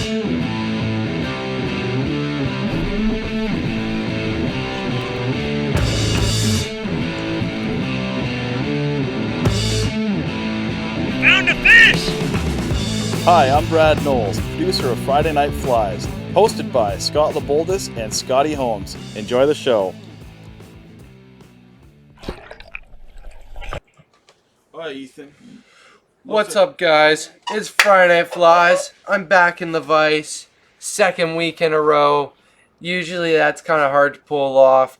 Found a fish! Hi, I'm Brad Knowles, producer of Friday Night Flies, hosted by Scott LeBoldis and Scotty Holmes. Enjoy the show. Hi, Ethan. What's up, guys? It's Friday Night Flies. I'm back in the Vice, second week in a row. Usually that's kind of hard to pull off.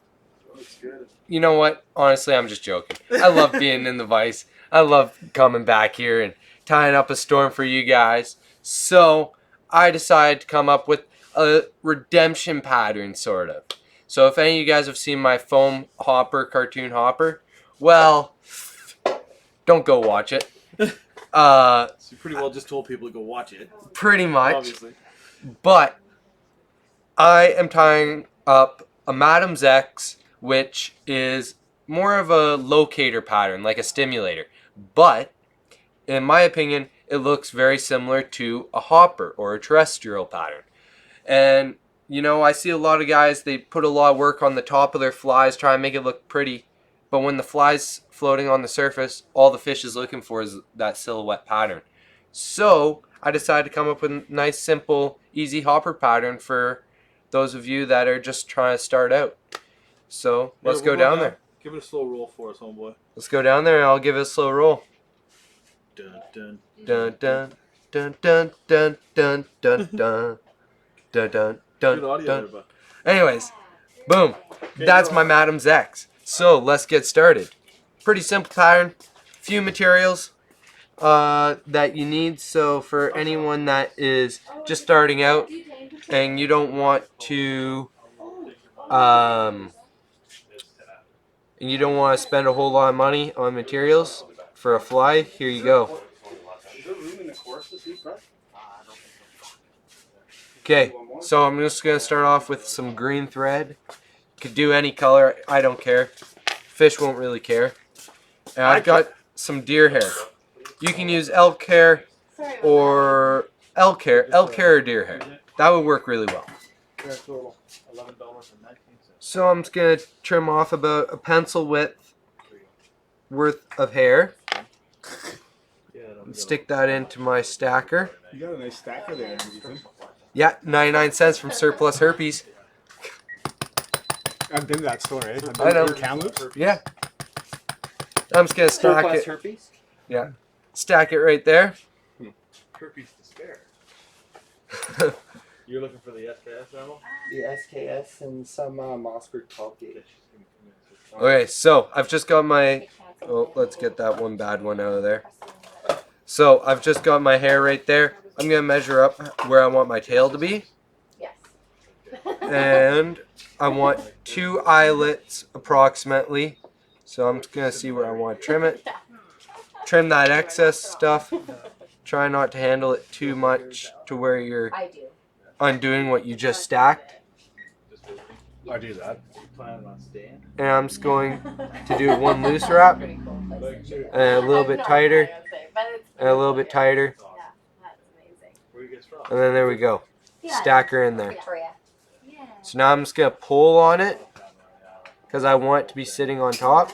You know what? Honestly, I'm just joking. I love being in the Vice. I love coming back here and tying up a storm for you guys. So I decided to come up with a redemption pattern, sort of. So if any of you guys have seen my foam hopper, cartoon hopper, well, don't go watch it. So you pretty well just told people to go watch it. Pretty much. Obviously. But I am tying up a Madam's X, which is more of a locator pattern, like a stimulator. But, in my opinion, it looks very similar to a hopper or a terrestrial pattern. And, you know, I see a lot of guys, they put a lot of work on the top of their flies, try and make it look pretty. But when the fly's floating on the surface, all the fish is looking for is that silhouette pattern. So, I decided to come up with a nice, simple, easy hopper pattern for those of you that are just trying to start out. So, let's go down there. Give it a slow roll for us, homeboy. Let's go down there and I'll give it a slow roll. Dun, dun. Dun dun dun dun dun dun dun dun dun dun Good audio there, dun. bud. Anyways, boom. That's my Madam's X. So let's get started. Pretty simple pattern. Few materials that you need. So for anyone that is just starting out and you don't want to spend a whole lot of money on materials for a fly, here you go. Okay, so I'm just going to start off with some green thread. You could do any color, I don't care. Fish won't really care. And I've got some deer hair. You can use elk hair or or deer hair. That would work really well. So I'm just going to trim off about a pencil width worth of hair. And stick that into my stacker. You got a nice stacker there, Ethan. Yeah, 99 cents from Surplus Herpes. I've been to that store, eh? I know. Kamloops? Yeah. I'm just going to stack it. Herpes? Yeah. Stack it right there. Herpes to spare. You're looking for the SKS ammo? The SKS and some Mossberg 12 gauge. Okay, so I've just got my... Oh, let's get that one bad one out of there. So I've just got my hair right there. I'm going to measure up where I want my tail to be. Yes. And I want 2 eyelets approximately. So I'm just going to see where I want to trim it. Trim that excess stuff. Try not to handle it too much to where you're undoing what you just stacked. I do that. And I'm just going to do one loose wrap. And a little bit tighter. And a little bit tighter. And then there we go. Stack her in there. So now I'm just going to pull on it because I want it to be sitting on top.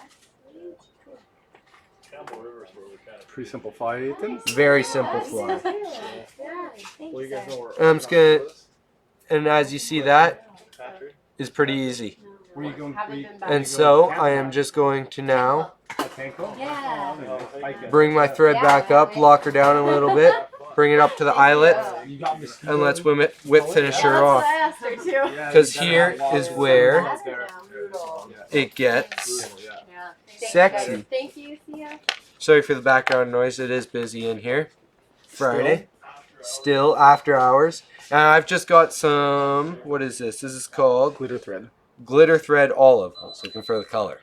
Pretty simple fly, Ethan. Very simple fly. And I'm just going to, and as you see, that is pretty easy. Where you going? And so I am just going to now bring my thread back up, lock her down a little bit, bring it up to the eyelet, and let's whip finish her off. Because here is where it gets sexy. Thank you, Thea. Sorry for the background noise, it is busy in here. Friday. Still after hours. And I've just got some, what is this? This is called Glitter thread. Glitter Thread Olive. I was looking for the color.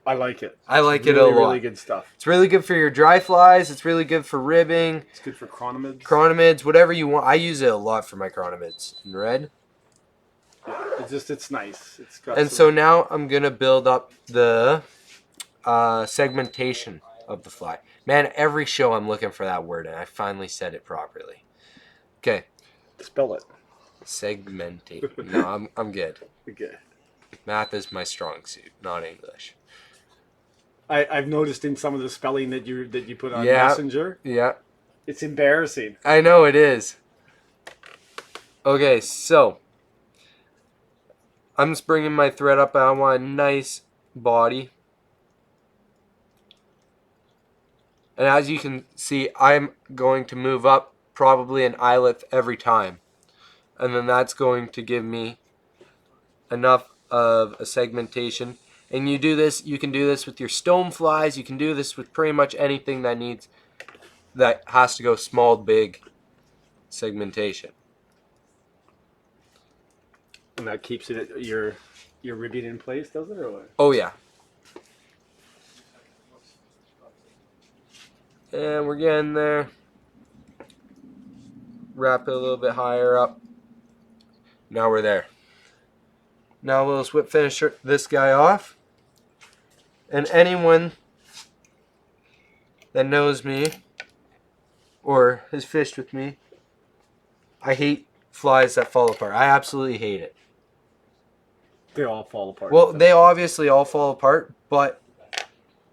I like it. I like it a Really, lot. really good stuff. It's really good for your dry flies. It's really good for ribbing. It's good for chronomids. Chronomids, whatever you want. I use it a lot for my chronomids in red. Yeah, it's nice. It's got And so now I'm going to build up the segmentation of the fly. Man, every show I'm looking for that word, and I finally said it properly. Okay. Spell it. Segmentate. No, I'm good. Okay. Math is my strong suit, not English. I've noticed in some of the spelling that you put on Yeah. Messenger, Yeah. it's embarrassing. I know it is. Okay, so I'm just bringing my thread up. I want a nice body. And as you can see, I'm going to move up probably an eyelet every time. And then that's going to give me enough of a segmentation. And you can do this with your stoneflies. You can do this with pretty much anything that has to go small, big segmentation. And that keeps it your ribbing in place, does it, or what? Oh yeah. And we're getting there. Wrap it a little bit higher up. Now we're there. Now we'll whip finish this guy off. And anyone that knows me or has fished with me, I hate flies that fall apart. I absolutely hate it. They all fall apart. Well, they obviously all fall apart, but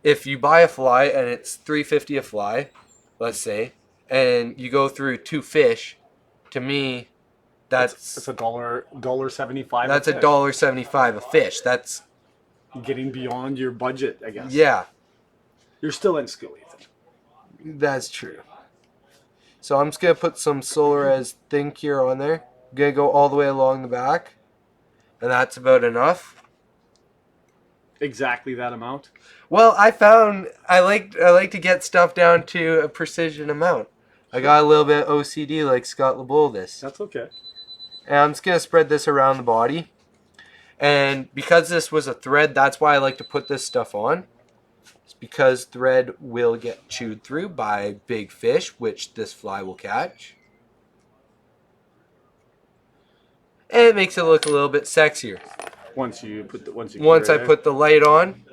if you buy a fly and it's $3.50 a fly, let's say, and you go through 2 fish, to me, that's $1.75. That's $1.75 a fish. That's getting beyond your budget, I guess. Yeah, You're still in school, Ethan. that's true. So I'm just gonna put some Solares thin cure on there. I'm gonna go all the way along the back, and that's about enough. Exactly that amount. Well, I found I like to get stuff down to a precision amount. I got a little bit of OCD like Scott LeBoldis. That's okay. And I'm just gonna spread this around the body. And because this was a thread, that's why I like to put this stuff on. It's because thread will get chewed through by big fish, which this fly will catch. And it makes it look a little bit sexier. Once I put the light on,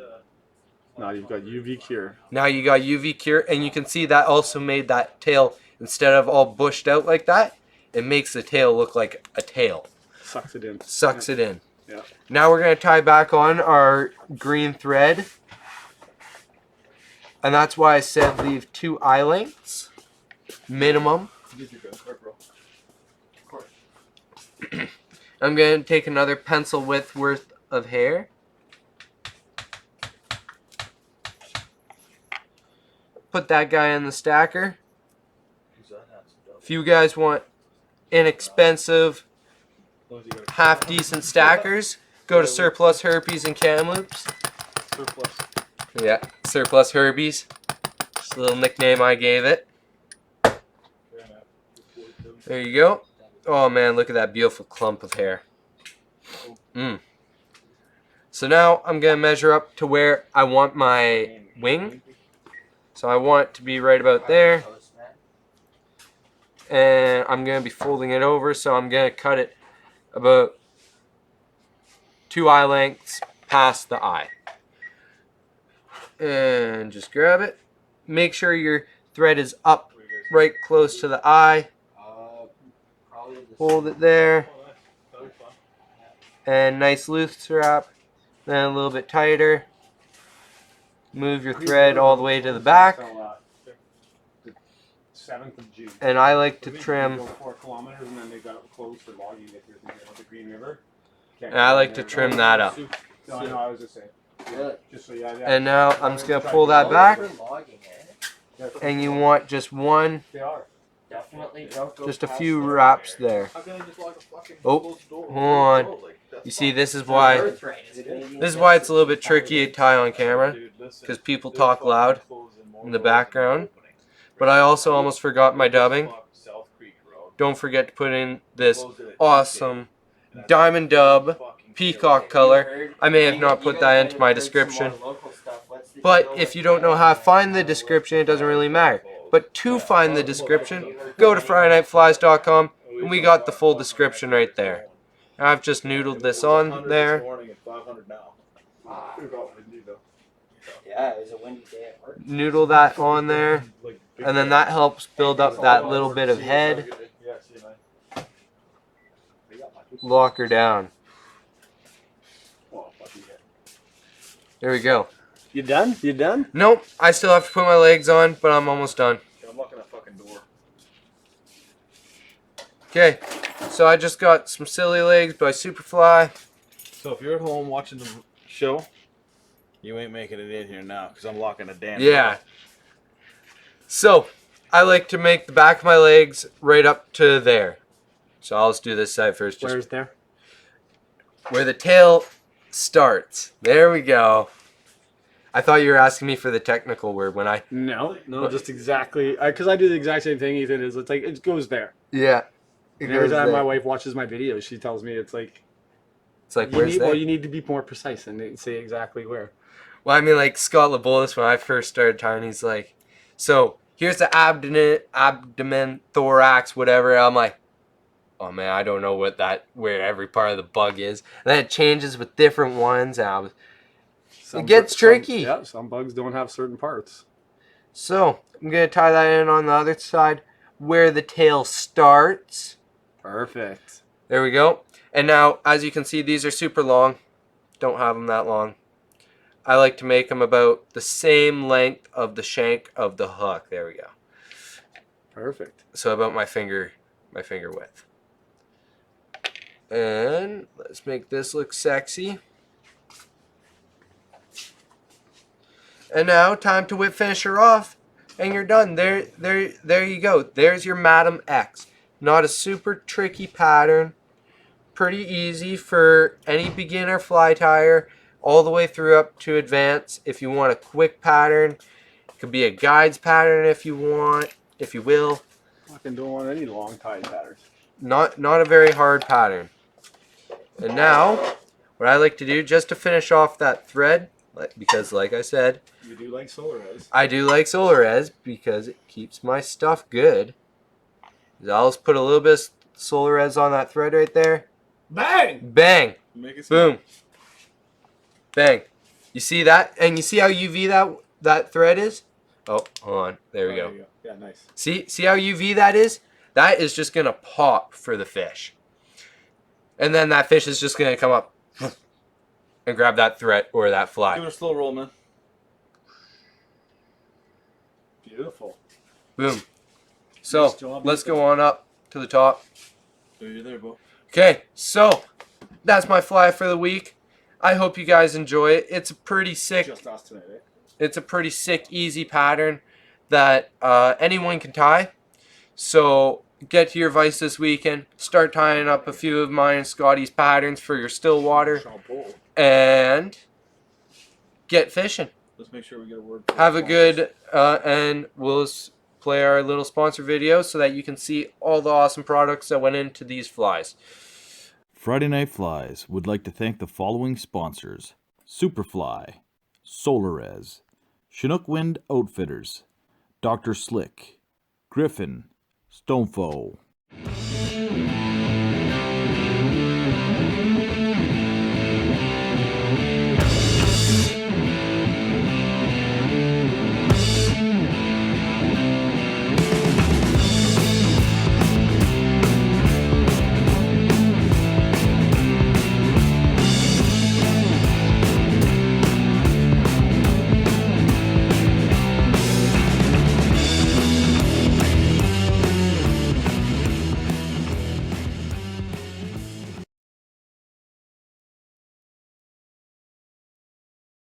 now you've got UV cure. now you got UV cure, and you can see that also made that tail, instead of all bushed out like that, it makes the tail look like a tail. Sucks it in. Sucks it in. Yeah. Now we're going to tie back on our green thread. And that's why I said leave 2 eye lengths minimum. I'm going to take another pencil width worth of hair. Put that guy in the stacker. If you guys want inexpensive, half decent stackers, go to Surplus Herpes and Kamloops. Surplus. Yeah, Surplus Herbies. Just a little nickname I gave it. There you go. Oh man, look at that beautiful clump of hair. So now I'm going to measure up to where I want my wing. So I want it to be right about there. And I'm going to be folding it over, so I'm going to cut it about 2 eye lengths past the eye. And just grab it. Make sure your thread is up right close to the eye. Hold it there. And nice loose wrap. Then a little bit tighter. Move your thread all the way to the back. 7th of June. And I like to trim. 4 kilometers, and then they got closed for logging if you're thinking about the Green River. And I like to trim that up. No, I know, I was just saying. Just so yeah. And now I'm just going to pull that back. And you want just one, They are. just a few wraps there. Oh, hold on. You see, this is why it's a little bit tricky to tie on camera, because people talk loud in the background. But I also almost forgot my dubbing. Don't forget to put in this awesome diamond dub peacock color. I may have not put that into my description. But if you don't know how to find the description, it doesn't really matter. But to find the description, go to FridayNightFlies.com, and we got the full description right there. I've just noodled this on there. Yeah, it was a windy day at work. Noodle that on there. And then that helps build up that little bit of head. lock her down. Oh, fucking hell. There we go. You done? You done? Nope, I still have to put my legs on, but I'm almost done. I'm locking that fucking door. Okay, so I just got some silly legs by Superfly. So if you're at home watching the show, you ain't making it in here now because I'm locking a damn Yeah. door. So, I like to make the back of my legs right up to there. So I'll just do this side first. Just Where's there? where the tail starts. There we go. I thought you were asking me for the technical word when I... No, just exactly. Because I do the exact same thing, Ethan. It's like, it goes there. Yeah. And every time my wife watches my videos, she tells me it's like, Where's there? well, you need to be more precise and say exactly where. Well, I mean, like Scott LeBoldis, when I first started tying, he's like, so here's the abdomen, thorax, whatever. I'm like, oh man, I don't know where every part of the bug is. And then it changes with different ones. And it gets tricky. Some bugs don't have certain parts. So I'm going to tie that in on the other side where the tail starts. Perfect. There we go. And now, as you can see, these are super long. Don't have them that long. I like to make them about the same length of the shank of the hook. There we go. Perfect. So about my finger width. And let's make this look sexy. And now, time to whip finish her off. And you're done. There you go. There's your Madam X. Not a super tricky pattern. Pretty easy for any beginner fly tyer. All the way through up to advanced. If you want a quick pattern, it could be a guides pattern if you want, if you will. Fucking don't want any long tie patterns. Not a very hard pattern. And now, what I like to do just to finish off that thread, because like I said, You do like solar res. I do like solar res because it keeps my stuff good. I'll just put a little bit of solar res on that thread right there. Bang! Bang! Make it Boom! Bang! You see that? And you see how UV that thread is? Oh, hold on. There we go. Yeah, nice. See how UV that is? That is just gonna pop for the fish. And then that fish is just gonna come up and grab that thread or that fly. Give it a slow roll, man. Beautiful. Boom. So Nice job, let's Ethan. go on up to the top. So you're there, Bo. Okay, so that's my fly for the week. I hope you guys enjoy it. It's a pretty sick. Just us tonight, eh? It's a pretty sick, easy pattern that anyone can tie. So get to your vise this weekend. Start tying up a few of mine and Scotty's patterns for your still water. And get fishing. Let's make sure we get a word. Have a good, and we'll play our little sponsor video so that you can see all the awesome products that went into these flies. Friday Night Flies would like to thank the following sponsors: Superfly, Solarez, Chinook Wind Outfitters, Dr. Slick, Griffin, Stonefoe.